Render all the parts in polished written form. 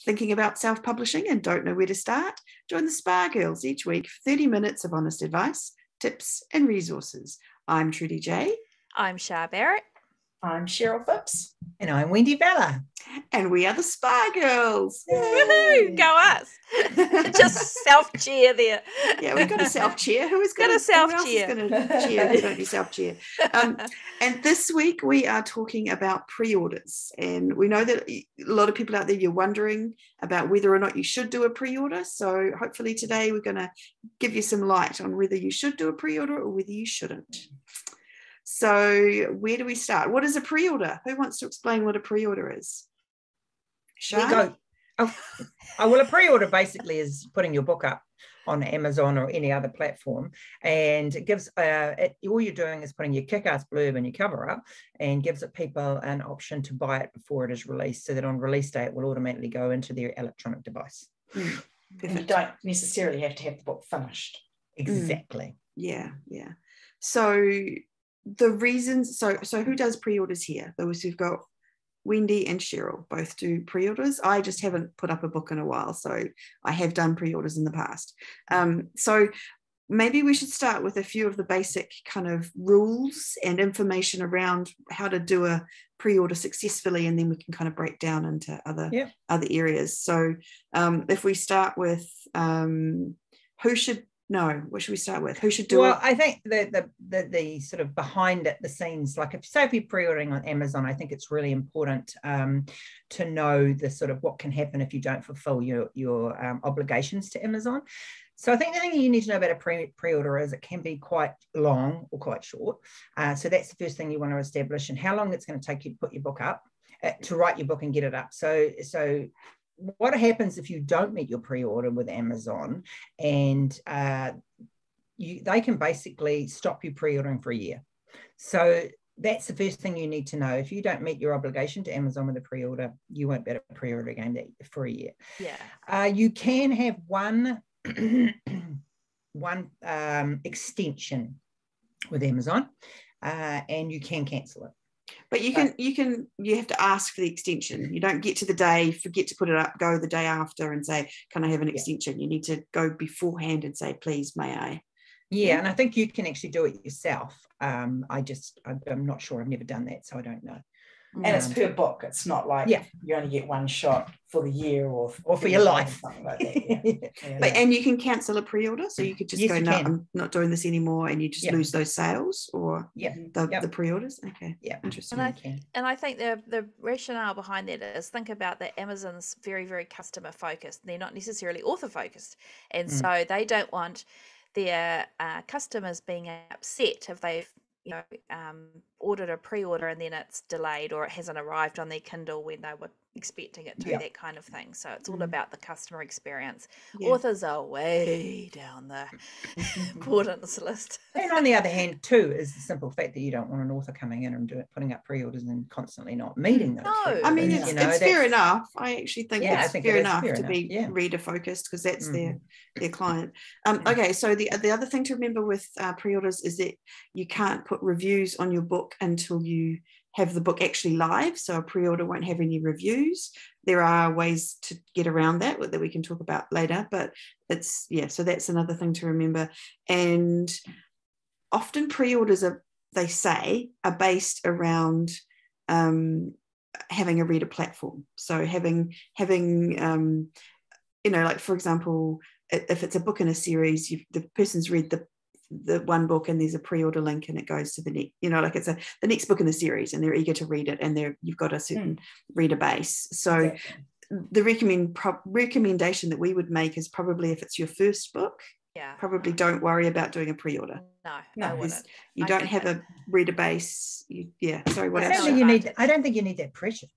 thinking about self-publishing and don't know where to start? Join the Spa Girls each week for 30 minutes of honest advice, tips and resources. I'm Trudy J. I'm Shar Barrett. I'm Cheryl Phipps. And I'm Wendy Vella. And we are the Spa Girls. Woohoo! Go us. Just self-cheer there. Yeah, we've got a self-chear. Who is going to self-cheer? Who else is going to cheer? Who's going to self-cheer? And this week we are talking about pre-orders. And we know that a lot of people out there, you're wondering about whether or not you should do a pre-order. So hopefully today we're going to give you some light on whether you should do a pre-order or whether you shouldn't. So where do we start? What is a pre-order? Who wants to explain what a pre-order is? Go. Oh, well, a pre-order basically is putting your book up on Amazon or any other platform, and it gives all you're doing is putting your kick-ass blurb and your cover up, and gives it people an option to buy it before it is released, so that on release day it will automatically go into their electronic device. And you don't necessarily have to have the book finished. Exactly. Yeah. So the reasons, so who does pre-orders here? Those who've got Wendy and Cheryl both do pre-orders. I just haven't put up a book in a while, so I have done pre-orders in the past. So maybe we should start with a few of the basic kind of rules and information around how to do a pre-order successfully, and then we can kind of break down into other areas. So if we start with what should we start with? Who should do it? Well, I think the sort of behind it, the scenes, like if you're pre-ordering on Amazon, I think it's really important to know the sort of what can happen if you don't fulfill your obligations to Amazon. So I think the thing you need to know about a pre-order is it can be quite long or quite short. So that's the first thing you want to establish, and how long it's going to take you to put your book up, to write your book and get it up. So what happens if you don't meet your pre-order with Amazon, and they can basically stop you pre-ordering for a year. So that's the first thing you need to know. If you don't meet your obligation to Amazon with a pre-order, you won't be able to pre-order again for a year. Yeah. You can have one extension with Amazon, and you can cancel it. But you have to ask for the extension. You don't get to the day, forget to put it up, go the day after and say, can I have an extension? You need to go beforehand and say, please, may I? Yeah, and I think you can actually do it yourself. I'm not sure. I've never done that, so I don't know. And it's per book. It's not like you only get one shot for the year or for your life. Something like that. But and you can cancel a pre-order, so you could just go, no, I'm not doing this anymore, and you just lose those sales or the pre-orders. Okay, interesting. And I think the rationale behind that is, think about that Amazon's very, very customer focused. They're not necessarily author focused, and so they don't want their customers being upset if they've ordered a pre-order and then it's delayed or it hasn't arrived on their Kindle when they were expecting it to, that kind of thing. So it's all about the customer experience. Authors are way down the importance list. And on the other hand too is the simple fact that you don't want an author coming in and putting up pre-orders and constantly not meeting those. No, I mean it's fair enough. I actually think it's fair enough to be reader focused, because that's their client. Okay, so the other thing to remember with pre-orders is that you can't put reviews on your book until you have the book actually live. So a pre-order won't have any reviews. There are ways to get around that we can talk about later, but so that's another thing to remember. And often pre-orders are based around having a reader platform. So having like for example, if it's a book in a series, the person's read the one book and there's a pre-order link and it goes to the next, like it's the next book in the series and they're eager to read it, and you've got a certain reader base. So the recommendation that we would make is probably if it's your first book, probably don't worry about doing a pre-order. No, I wouldn't. You don't have a reader base. Sorry, what else? I don't think you need that pressure.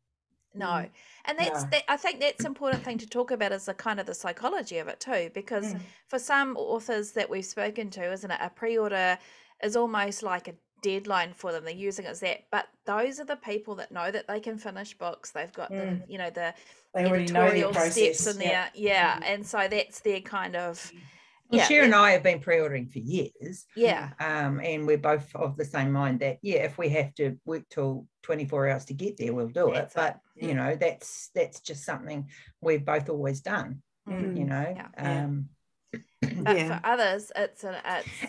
No, and I think that's an important thing to talk about, is the kind of the psychology of it too, because for some authors that we've spoken to, isn't it, a pre-order is almost like a deadline for them. They're using it as that, but those are the people that know that they can finish books. They've got the they already know their process. Steps in there, and so that's their kind of Well, Cher and I have been pre-ordering for years. Yeah. And we're both of the same mind that, if we have to work till 24 hours to get there, we'll do it. But, you know, that's just something we've both always done, you know. But for others, it's an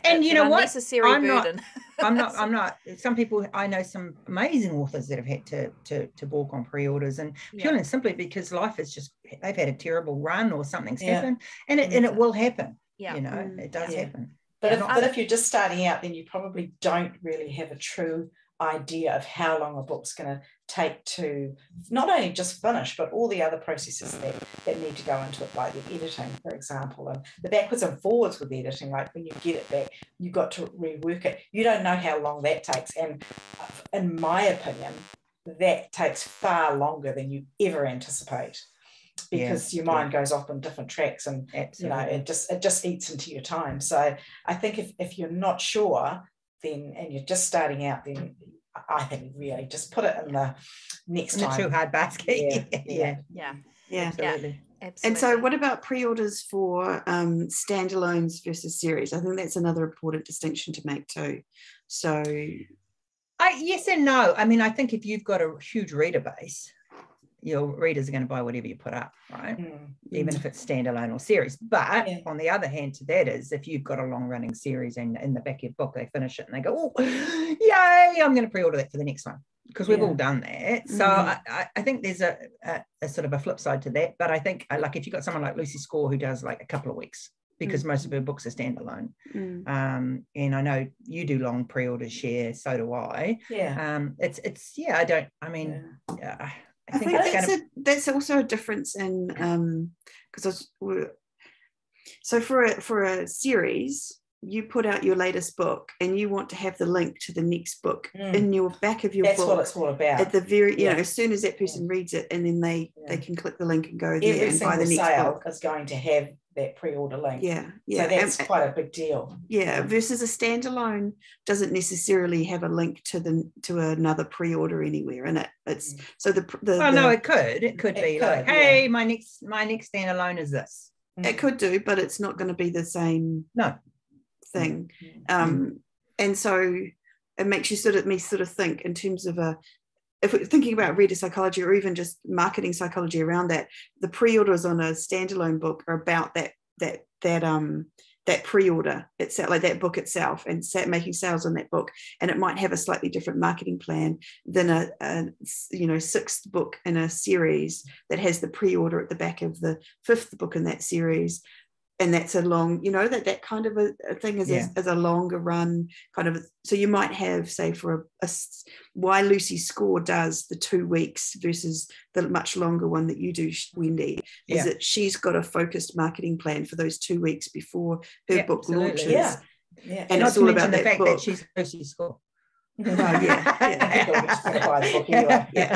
unnecessary burden. I'm not. Some people, I know some amazing authors that have had to balk on pre-orders, and purely and simply because life is just, they've had a terrible run or something's happened, and it will happen. You know, it does happen. But if you're just starting out, then you probably don't really have a true idea of how long a book's going to take to not only just finish, but all the other processes that need to go into it, like the editing, for example, and the backwards and forwards with editing. Like when you get it back, you've got to rework it. You don't know how long that takes, and in my opinion, that takes far longer than you ever anticipate, because your mind goes off on different tracks, and you know, it just eats into your time. So I think if you're not sure, then, and you're just starting out, then I think really just put it in the next time. The too hard basket. Yeah. Absolutely. And so what about pre-orders for standalones versus series? I think that's another important distinction to make too. So yes and no. I mean, I think if you've got a huge reader base, your readers are going to buy whatever you put up, right? Even if it's standalone or series. But on the other hand to that is, if you've got a long-running series and in the back of your book they finish it and they go, oh, yay, I'm going to pre-order that for the next one, because we've all done that. So I think there's a sort of a flip side to that. But I think, like, if you've got someone like Lucy Score who does like a couple of weeks, because most of her books are standalone, and I know you do long pre-orders, Cher, so do I. I think that's also a difference in because so for a series, you put out your latest book and you want to have the link to the next book in your back of your book. That's what it's all about. At the very, you know, as soon as that person reads it, and then they can click the link and go there and buy the next book. Is going to have that pre-order link. So that's quite a big deal. Versus a standalone doesn't necessarily have a link to another pre-order anywhere in it. It's so no, it could be like, hey, my next standalone is this. It could do, but it's not going to be the same thing. And so it makes you sort of think in terms of if we're thinking about reader psychology or even just marketing psychology around that, the pre-orders on a standalone book are about that pre-order itself, like that book itself, and making sales on that book. And it might have a slightly different marketing plan than a sixth book in a series that has the pre-order at the back of the fifth book in that series. And that's a long, that kind of a thing is a longer run kind of. So you might have, say, for why Lucy Score does the 2 weeks versus the much longer one that you do, Wendy, is that she's got a focused marketing plan for those 2 weeks before her book launches. And it's all about the fact that she's Lucy Score. I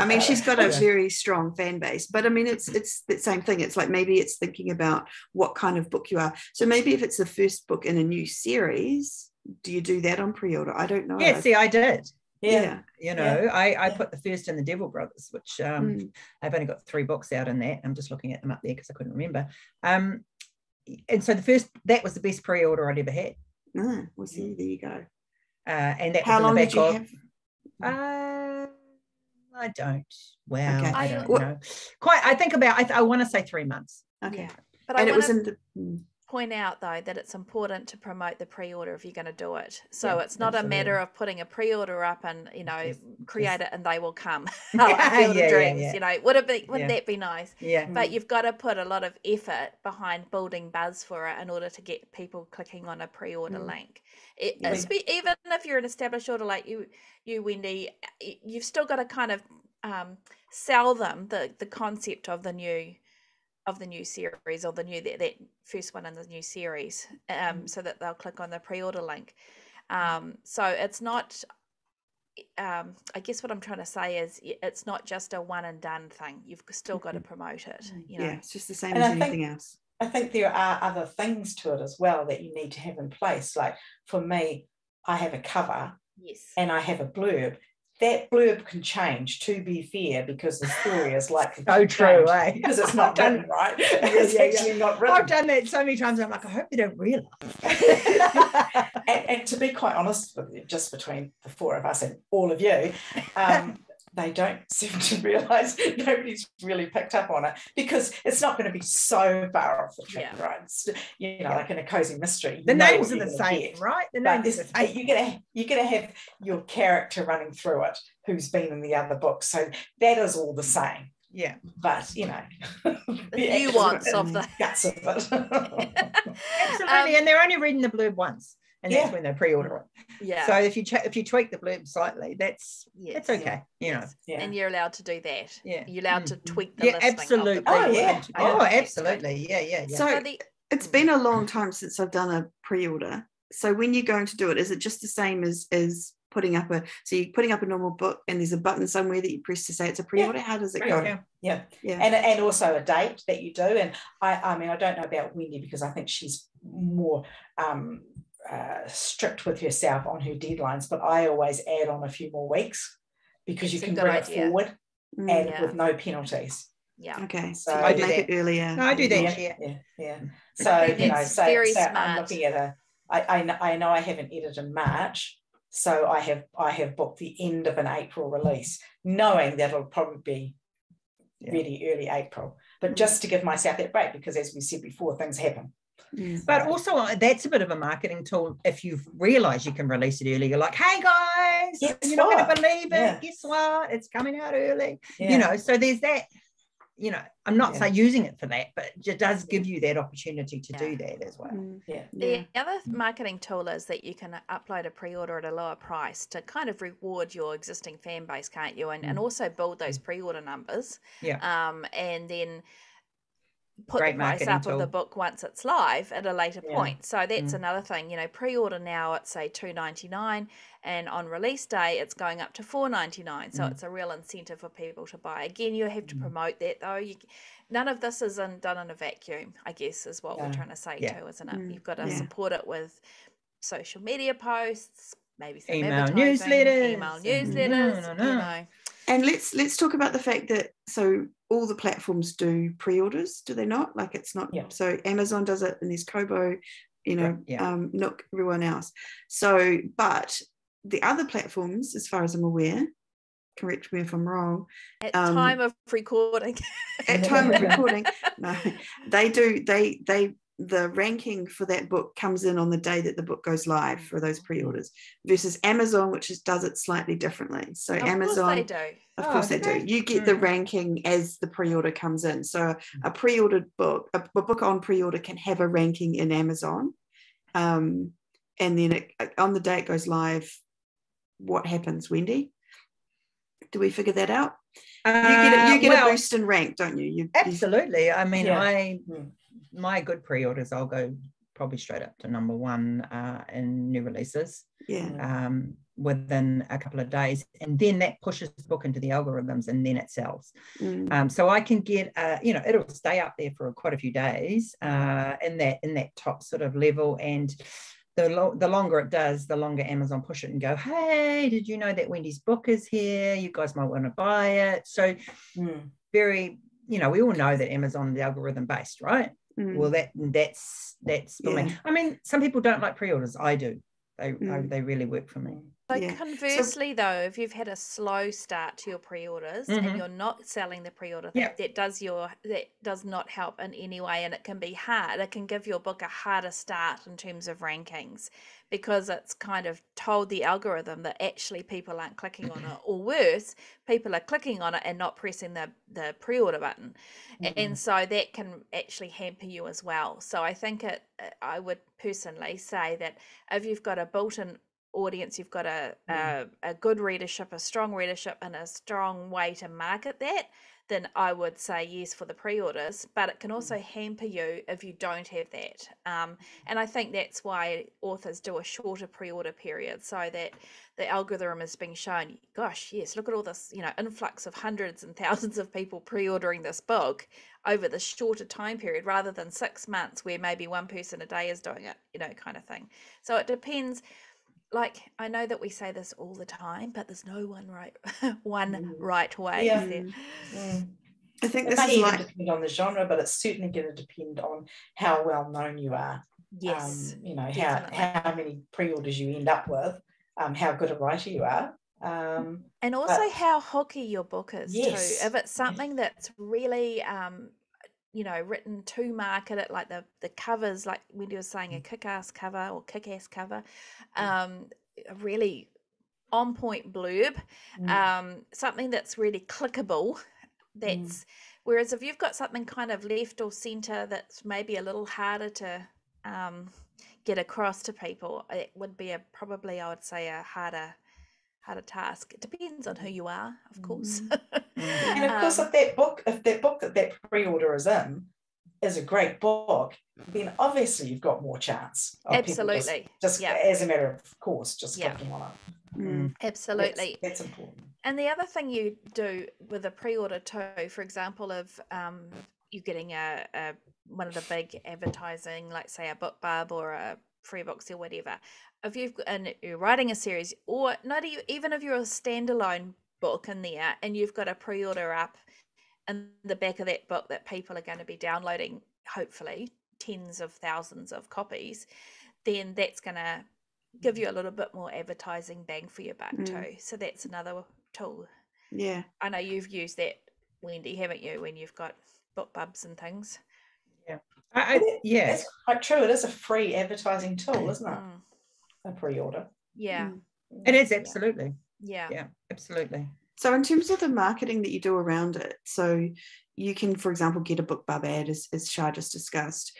mean, she's got a very strong fan base, but I mean, it's the same thing. It's like, maybe it's thinking about what kind of book you are. So maybe if it's the first book in a new series, do you do that on pre-order? I don't know. See, I did. I put the first in the Devil Brothers, which I've only got 3 books out in that. I'm just looking at them up there because I couldn't remember. And so that was the best pre-order I'd ever had. Well, see, there you go. And that how long did you have? I don't. Well, okay. I don't know. Quite. I want to say 3 months. Okay, but I was in the point out though that it's important to promote the pre-order if you're going to do it. So it's not a matter of putting a pre-order up and create it and they will come. Field of Dreams. Wouldn't that be nice? But you've got to put a lot of effort behind building buzz for it in order to get people clicking on a pre-order link. Even if you're an established order like you Wendy, you've still got to kind of sell them the concept of the new series, or that first one in the new series, so that they'll click on the pre-order link. So it's not I guess what I'm trying to say is it's not just a one and done thing. You've still got to promote it. It's just the same as anything else. I think there are other things to it as well that you need to have in place. Like for me, I have a cover and I have a blurb. that blurb can change, to be fair, because the story is likely so true, eh? Because it's not written right. It's actually not written. I've done that so many times. I'm like, I hope they don't realise. and to be quite honest with you, just between the four of us and all of you, they don't seem to realise. Nobody's really picked up on it because it's not going to be so far off the track, right? It's, like in a cozy mystery. The names are the same, right? The names are the same. You're gonna have your character running through it who's been in the other book, so that is all the same. Yeah, but the nuance of the guts of it. Absolutely, and they're only reading the blurb once. And that's when they pre-order it. Yeah. So if you tweak the blurb slightly, that's okay. And you're allowed to do that. Yeah. You're allowed to tweak the listing. Absolutely. Of the Absolutely. Yeah. So it's been a long time since I've done a pre-order. So when you're going to do it, is it just the same as putting up you're putting up a normal book and there's a button somewhere that you press to say it's a pre-order? How does it go? Yeah. And also a date that you do. And I mean, I don't know about Wendy because I think she's more strict with herself on her deadlines, but I always add on a few more weeks because you can bring it forward and with no penalties. Yeah. Okay. So I do make it earlier. No, I do that. Yeah. So very smart. I'm looking at I know I haven't edited in March, so I have booked the end of an April release, knowing that it'll probably be really early April, but just to give myself that break because, as we said before, things happen. But also that's a bit of a marketing tool. If you realise you can release it early, you're like, hey guys, you're not going to believe it. Guess what? It's coming out early. So there's that. I'm not saying using it for that, but it does give you that opportunity to do that as well. The other marketing tool is that you can upload a pre-order at a lower price to kind of reward your existing fan base, can't you? And also build those pre-order numbers. And then put the price up of the book once it's live at a later point. So that's another thing. Pre-order now at say $2.99, and on release day it's going up to $4.99. So it's a real incentive for people to buy. Again, you have to promote that though. None of this is done in a vacuum, I guess, is what we're trying to say too, isn't it? You've got to support it with social media posts, maybe some email newsletters. And let's talk about the fact that all the platforms do pre-orders, do they not? Like it's not so Amazon does it and there's Kobo, not everyone else. So, but the other platforms, as far as I'm aware, correct me if I'm wrong. At time of recording. No, they do. The ranking for that book comes in on the day that the book goes live for those pre-orders versus Amazon, which does it slightly differently. So Amazon, of course they do. You get the ranking as the pre-order comes in. So a pre-ordered book, a book on pre-order can have a ranking in Amazon. And then on the day it goes live, what happens, Wendy? Do we figure that out? You get a boost in rank, don't you? Absolutely. I mean, my good pre-orders, I'll go probably straight up to number one in new releases within a couple of days, and then that pushes the book into the algorithms, and then it sells. So I can get it'll stay up there for quite a few days in that top sort of level, and the longer it does, the longer Amazon push it and go, hey, did you know that Wendy's book is here? You guys might want to buy it. So very, we all know that Amazon is algorithm based, right? Well, that's for me. I mean, some people don't like pre-orders. I do. They really work for me. So conversely, though, if you've had a slow start to your pre-orders and you're not selling the pre-order, that does not help in any way, and it can be hard. It can give your book a harder start in terms of rankings because it's kind of told the algorithm that actually people aren't clicking on it, or worse, people are clicking on it and not pressing the pre-order button, and so that can actually hamper you as well. So I think I would personally say that if you've got a built-in audience, you've got a good readership, a strong readership, and a strong way to market that, then I would say yes for the pre-orders. But it can also hamper you if you don't have that, and I think that's why authors do a shorter pre-order period, so that the algorithm is being shown, gosh, yes, look at all this influx of hundreds and thousands of people pre-ordering this book over the shorter time period, rather than 6 months where maybe one person a day is doing it, kind of thing. So it depends. like, I know that we say this all the time, but there's no one right way. Yeah. I think it this may is even like depend on the genre, but it's certainly going to depend on how well known you are. Yes, you know, how many pre-orders you end up with, how good a writer you are. And also how hooky your book is too. If it's something that's really you know, written to market it, like the covers, like Wendy was saying, a kick-ass cover or kick-ass cover, a really on point blurb, something that's really clickable. That's whereas if you've got something kind of left or center that's maybe a little harder to get across to people, it would be probably, I would say, a harder task. It depends on who you are, of course. And of course, if that book that pre-order is in is a great book, then obviously you've got more chance of absolutely people just as a matter of course just clicking on it. Absolutely, that's important. And the other thing you do with a pre-order too, for example, if you're getting a one of the big advertising, like say a BookBub or a Freebooks or whatever, if you're writing a series, or not even if you're a standalone book in there and you've got a pre-order up in the back of that book that people are going to be downloading, hopefully tens of thousands of copies, then that's going to give you a little bit more advertising bang for your buck too. So that's another tool. Yeah, I know you've used that, Wendy, haven't you, when you've got BookBubs and things? That's quite true. It is a free advertising tool, isn't it? A pre-order. It is, absolutely. Yeah, absolutely. So in terms of the marketing that you do around it, so you can, for example, get a BookBub ad, as Shah just discussed.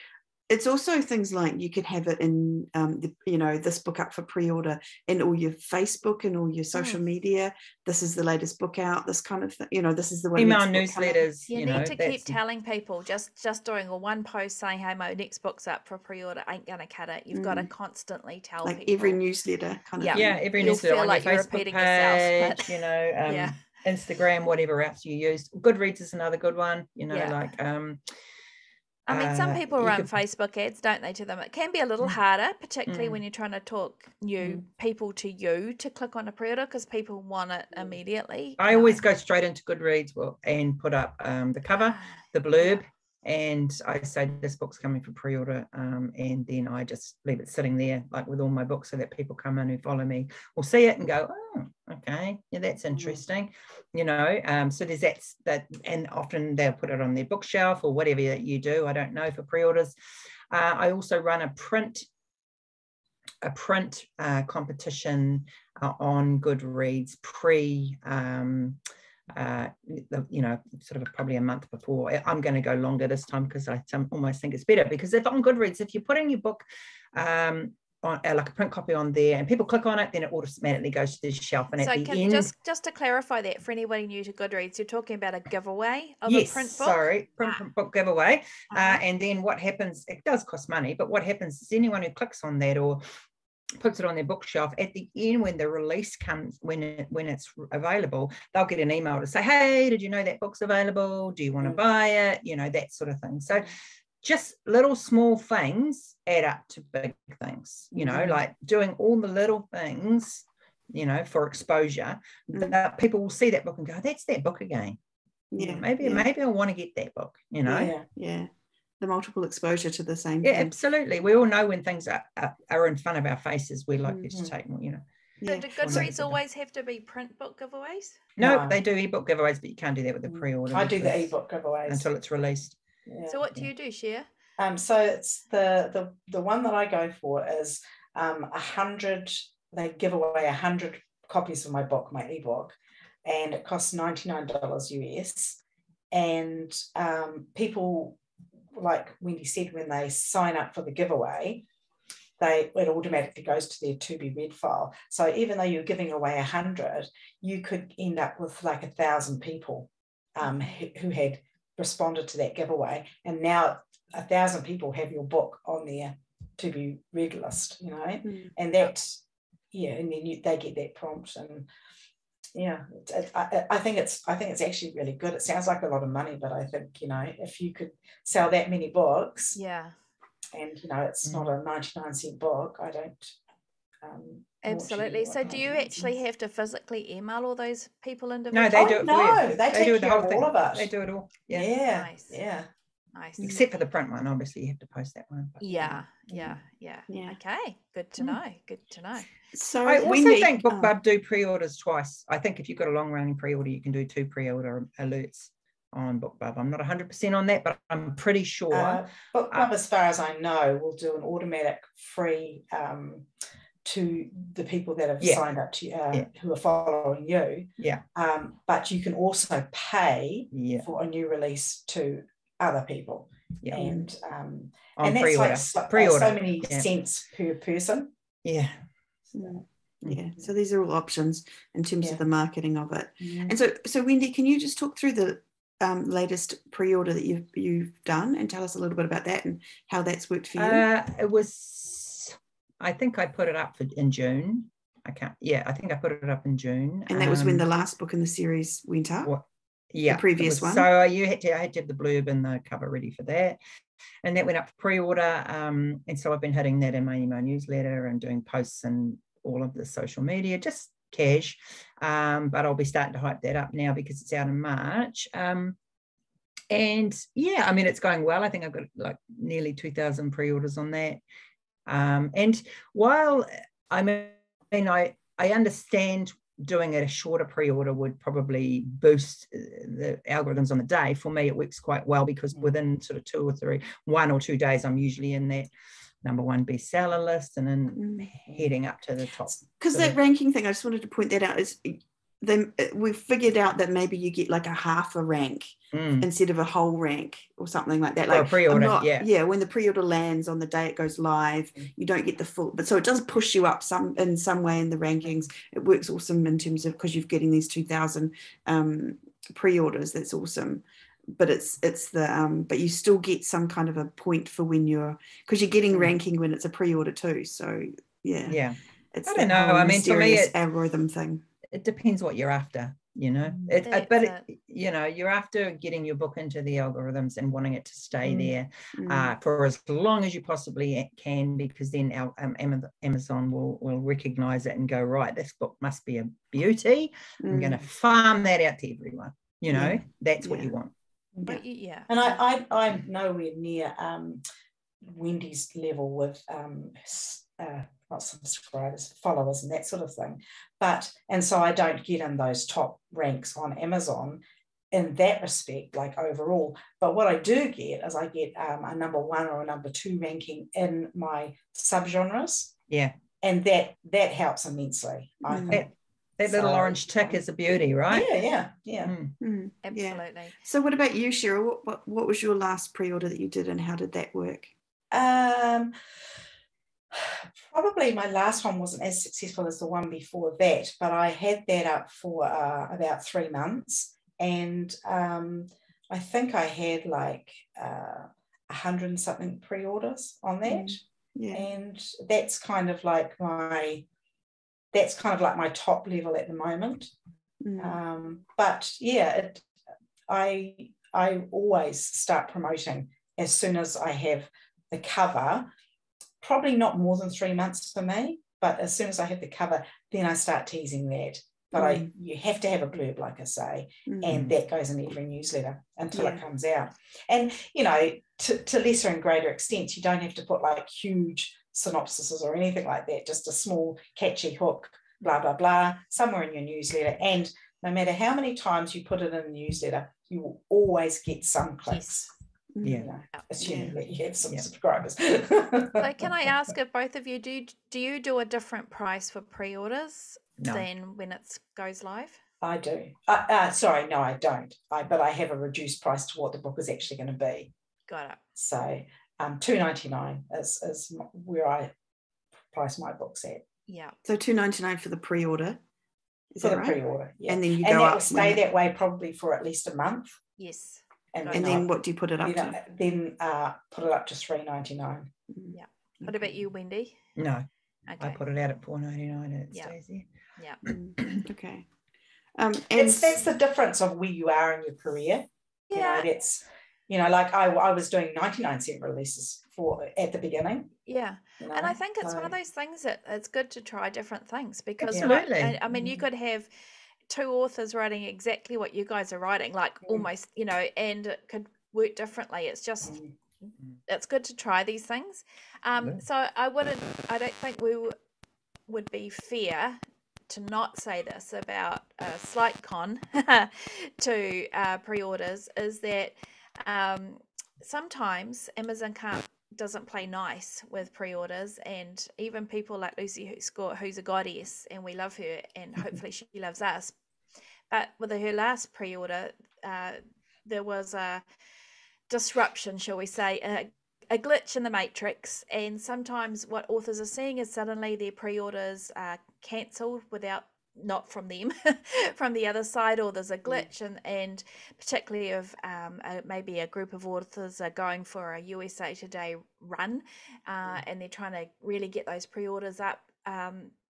It's also things like you could have it in, this book up for pre-order in all your Facebook and all your social media. This is the latest book out, this kind of thing. This is the one. Email newsletters. You need to keep telling people, just doing a one post saying, hey, my next book's up for pre-order ain't going to cut it. You've got to constantly tell people. Like every newsletter kind of thing. Yeah, every newsletter on like your Facebook page, yourself, Instagram, whatever else you use. Goodreads is another good one, I mean, some people run Facebook ads, don't they, to them? It can be a little harder, particularly when you're trying to talk new people to you to click on a pre-order because people want it immediately. I always go straight into Goodreads and put up the cover, the blurb, and I say this book's coming for pre-order, and then I just leave it sitting there, like with all my books, so that people come in who follow me will see it and go, oh, okay, yeah, that's interesting, so there's that, and often they'll put it on their bookshelf or whatever that you do. I don't know, for pre-orders. I also run a print competition on Goodreads sort of probably a month before. I'm going to go longer this time because I almost think it's better, because if on Goodreads, if you're putting your book on like a print copy on there and people click on it, then it automatically goes to the shelf. And so at the end, just to clarify that for anybody new to Goodreads, you're talking about a giveaway of a print book? Print book giveaway. And then what happens, it does cost money, but what happens is anyone who clicks on that or puts it on their bookshelf, at the end when the release comes, when it's available, they'll get an email to say, hey, did you know that book's available? Do you want to buy it? That sort of thing. So just little small things add up to big things, like doing all the little things, for exposure, that people will see that book and go, that's that book again. Maybe I want to get that book, The multiple exposure to the same thing. thing. Absolutely. We all know when things are in front of our faces, we're likely to take more, So do Goodreads always have to be print book giveaways? No, they do ebook giveaways, but you can't do that with the pre-order. I do the ebook giveaways until it's released. So what do you do, Cher? So it's the one that I go for is 100. They give away 100 copies of my book, my ebook, and it costs $99 US. And people, like Wendy said, when they sign up for the giveaway, it automatically goes to their to be read file. So even though you're giving away 100, you could end up with like 1,000 people who had responded to that giveaway, and now 1,000 people have your book on their to be read list, and that's and then they get that prompt, and I think it's actually really good. It sounds like a lot of money, but I think if you could sell that many books, and it's not a 99-cent book, I don't Absolutely. So do you actually have to physically email all those people individually? No, they do it for you. They take care of all of it. They do it all. Yeah. Yeah. Nice. Yeah. Nice. Except for the print one, obviously you have to post that one. But, Yeah. Okay. Good to know. Good to know. So I also think BookBub do pre-orders twice. I think if you've got a long-running pre-order, you can do 2 pre-order alerts on BookBub. I'm not 100% on that, but I'm pretty sure. BookBub, as far as I know, will do an automatic free to the people that have signed up to who are following you. Yeah. But you can also pay for a new release to other people. Yeah. And that's pre-order. So many cents per person. Yeah. Yeah. So these are all options in terms of the marketing of it. And so Wendy, can you just talk through the latest pre-order that you've done and tell us a little bit about that and how that's worked for you? I think I put it up in June. I think I put it up in June. And that was when the last book in the series went up? The previous one. So I had to have the blurb and the cover ready for that. And that went up for pre-order. And so I've been hitting that in my email newsletter and doing posts and all of the social media, just cash. But I'll be starting to hype that up now because it's out in March. And yeah, I mean, it's going well. I think I've got like nearly 2,000 pre-orders on that. And while I understand doing a shorter pre-order would probably boost the algorithms on the day, for me it works quite well because within sort of 1 or 2 days I'm usually in that #1 bestseller list and then heading up to the top. Because that ranking thing, I just wanted to point that out, is then we've figured out that maybe you get like a half a rank instead of a whole rank or something like that. Like a pre-order, when the pre-order lands on the day it goes live, you don't get the full, but so it does push you up in some way in the rankings. It works awesome in terms of, because you're getting these 2,000 pre-orders. That's awesome. But it's the but you still get some kind of a point for when because you're getting ranking when it's a pre-order too. So it's I don't know. I mean, for me, it's algorithm thing. It depends what you're after, you know. You're after getting your book into the algorithms and wanting it to stay there for as long as you possibly can, because then our Amazon will recognize it and go, right, this book must be a beauty. I'm going to farm that out to everyone. You know, that's what you want. And I'm nowhere near Wendy's level with not subscribers, followers and that sort of thing, and so I don't get in those top ranks on Amazon in that respect, like overall. But what I do get is I get a #1 or a #2 ranking in my subgenres, and that helps immensely, I think. That little orange tick is a beauty, right? Yeah. Absolutely. So what about you, Cheryl? What was your last pre-order that you did and how did that work? Probably my last one wasn't as successful as the one before that, but I had that up for about 3 months, and I think I had like 100 and something pre-orders on that, and that's kind of like my top level at the moment. But I always start promoting as soon as I have the cover. Probably not more than 3 months for me, but as soon as I have the cover, then I start teasing that. But you have to have a blurb, like I say, and that goes in every newsletter until it comes out. And, you know, to lesser and greater extent, you don't have to put like huge synopsises or anything like that, just a small catchy hook, blah, blah, blah, somewhere in your newsletter. And no matter how many times you put it in a newsletter, you will always get some clicks. Assuming that you have some subscribers. So can I ask if both of you do you do a different price for pre-orders than when it goes live? I do. Sorry, no, I don't. But I have a reduced price to what the book is actually going to be. Got it. So $2.99 is where I price my books at. Yeah. So $2.99 for the pre-order. For the pre-order, And then that will stay that way probably for at least a month. Yes. And then what do you put it up to? Then put it up to $3.99. Yeah. What about you, Wendy? No. Okay. I put it out at $4.99 and it stays there. Yeah. Okay. That's the difference of where you are in your career. Yeah. You know, that's, you know, like I was doing 99-cent releases at the beginning. Yeah. And I think it's one of those things that it's good to try different things, because absolutely. I mean, you could have 2 authors writing exactly what you guys are writing, like almost, you know, and it could work differently. It's just it's good to try these things. So I don't think we would be fair to not say this about a slight con to pre-orders, is that sometimes Amazon doesn't play nice with pre-orders, and even people like Lucy who's a goddess, and we love her, and hopefully she loves us, but with her last pre-order there was a disruption, shall we say, a glitch in the matrix, and sometimes what authors are seeing is suddenly their pre-orders are cancelled not from them, from the other side, or there's a glitch, and particularly if maybe a group of authors are going for a USA Today run, and they're trying to really get those pre-orders up,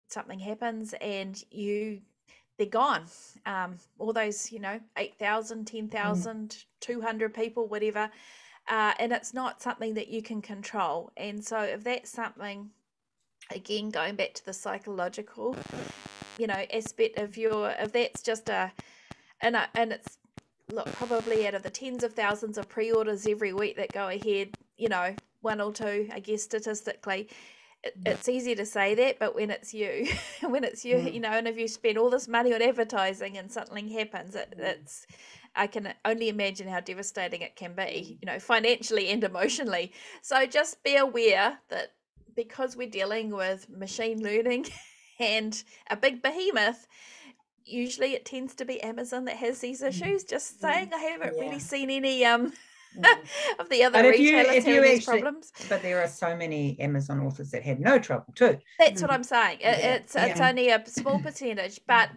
something happens and they're gone. All those, 8,000, 10,000, 200 people, whatever. And it's not something that you can control. And so if that's something, again, going back to the psychological, aspect of if that's just and it's, look, probably out of the tens of thousands of pre-orders every week that go ahead, 1 or 2, I guess, statistically, it's easy to say that, but when it's you, and if you spend all this money on advertising and something happens, I can only imagine how devastating it can be, financially and emotionally. So just be aware that because we're dealing with machine learning and a big behemoth, usually it tends to be Amazon that has these issues. Just saying, I haven't really seen any of the other retailers having these problems. But there are so many Amazon authors that had no trouble too. That's what I'm saying. It's only a small percentage, but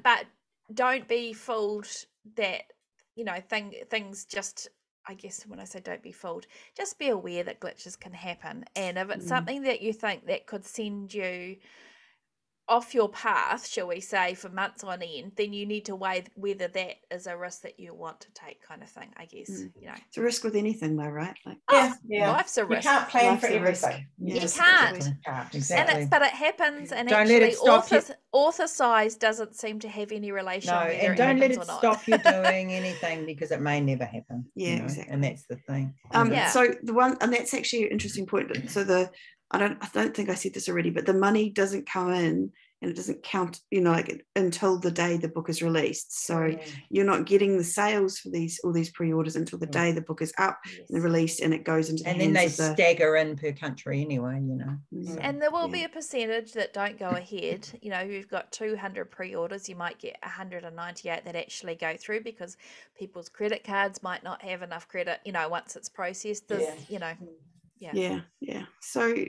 don't be fooled that things just, I guess when I say don't be fooled, just be aware that glitches can happen, and if it's something that you think that could send you off your path, shall we say, for months on end, then you need to weigh whether that is a risk that you want to take, kind of thing, I guess. It's a risk with anything though, right? Life's a risk. You can't plan for everything. You can't. Exactly. But it happens, and don't actually let it author size doesn't seem to have any relation. No, and don't let it stop you doing anything, because it may never happen. Exactly. And that's the thing. So the one, and that's actually an interesting point. So I don't think I said this already, but the money doesn't come in and it doesn't count, until the day the book is released. So you're not getting the sales for all these pre-orders until the day the book is up and released, and it goes into and then they stagger in per country anyway, And there will be a percentage that don't go ahead. You've got 200 pre-orders, you might get 198 that actually go through, because people's credit cards might not have enough credit, once it's processed. So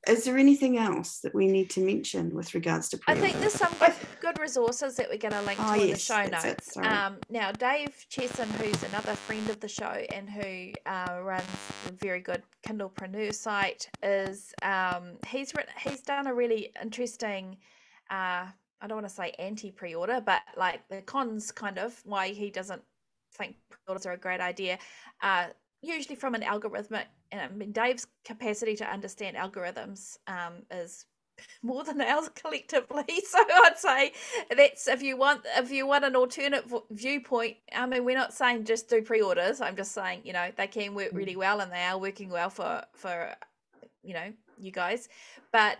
is there anything else that we need to mention with regards to pre-orders? I think there's some good resources that we're going to link to in the show notes. Now, Dave Chesson, who's another friend of the show and who runs a very good Kindlepreneur site, is he's done a really interesting, I don't want to say anti-pre-order, but like the cons, kind of why he doesn't think pre-orders are a great idea. Usually from an algorithmic, and I mean, Dave's capacity to understand algorithms is more than ours collectively. So I'd say that's if you want an alternate viewpoint. I mean, we're not saying just do pre-orders. I'm just saying, they can work really well, and they are working well for you guys. But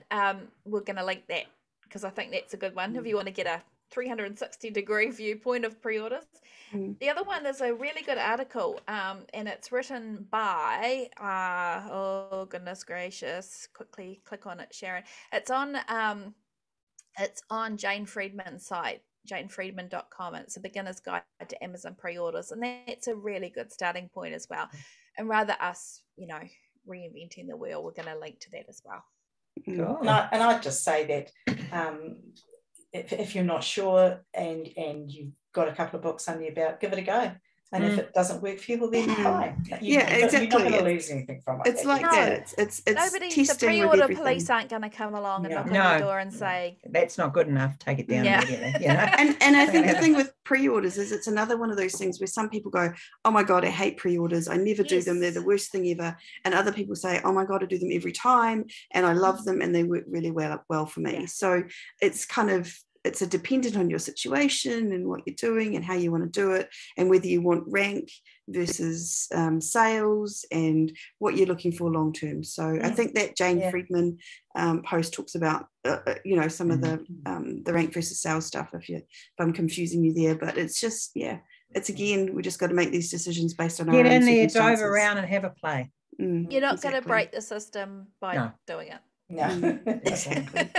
we're going to link that, because I think that's a good one if you want to get a 360-degree viewpoint of pre-orders. The other one is a really good article, and it's written by oh goodness gracious, quickly click on it, Sharon. It's on Jane Friedman's site, janefriedman.com. It's a beginner's guide to Amazon pre-orders, and that's a really good starting point as well. And rather us reinventing the wheel, we're going to link to that as well. Cool. And I'd just say that if you're not sure and you've got a couple of books under your belt, give it a go. And if it doesn't work for you, well, then fine. Exactly. You're not going to lose anything from it. It's like that. It's nobody, the pre-order police aren't going to come along and knock on your door and say, that's not good enough, take it down immediately. You know? and I think the thing with pre-orders is it's another one of those things where some people go, oh my God, I hate pre-orders. I never do them. They're the worst thing ever. And other people say, oh my God, I do them every time and I love them and they work really well for me. So it's kind of, it's a dependent on your situation and what you're doing and how you want to do it and whether you want rank versus sales and what you're looking for long term. So I think that Jane Friedman post talks about some of the rank versus sales stuff if I'm confusing you there, but it's just it's again, we just got to make these decisions based on our own circumstances. Dive around and have a play. You're not going to break the system by doing it. No. Exactly.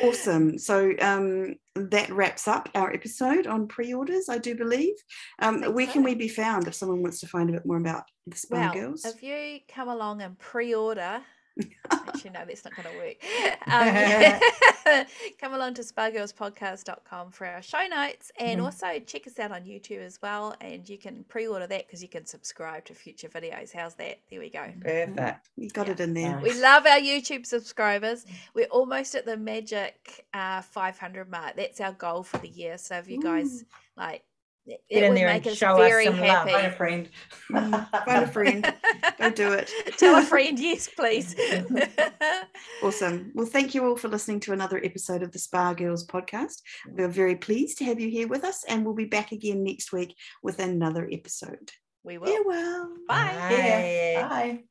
Awesome. So that wraps up our episode on pre-orders, I do believe. Where can we be found if someone wants to find a bit more about the Spa Girls? If you come along and pre-order, actually no, that's not going to work. Come along to spagirlspodcast.com for our show notes and also check us out on YouTube as well, and you can pre-order that because you can subscribe to future videos. How's that? There we go. Perfect. You got it in there. We love our YouTube subscribers. We're almost at the magic 500 mark. That's our goal for the year. So if you guys get in there and show us some love. Find a friend. Find a friend. Go do it. Tell a friend, yes, please. Awesome. Well, thank you all for listening to another episode of the Spa Girls podcast. We're very pleased to have you here with us, and we'll be back again next week with another episode. We will. Farewell. Bye. Bye.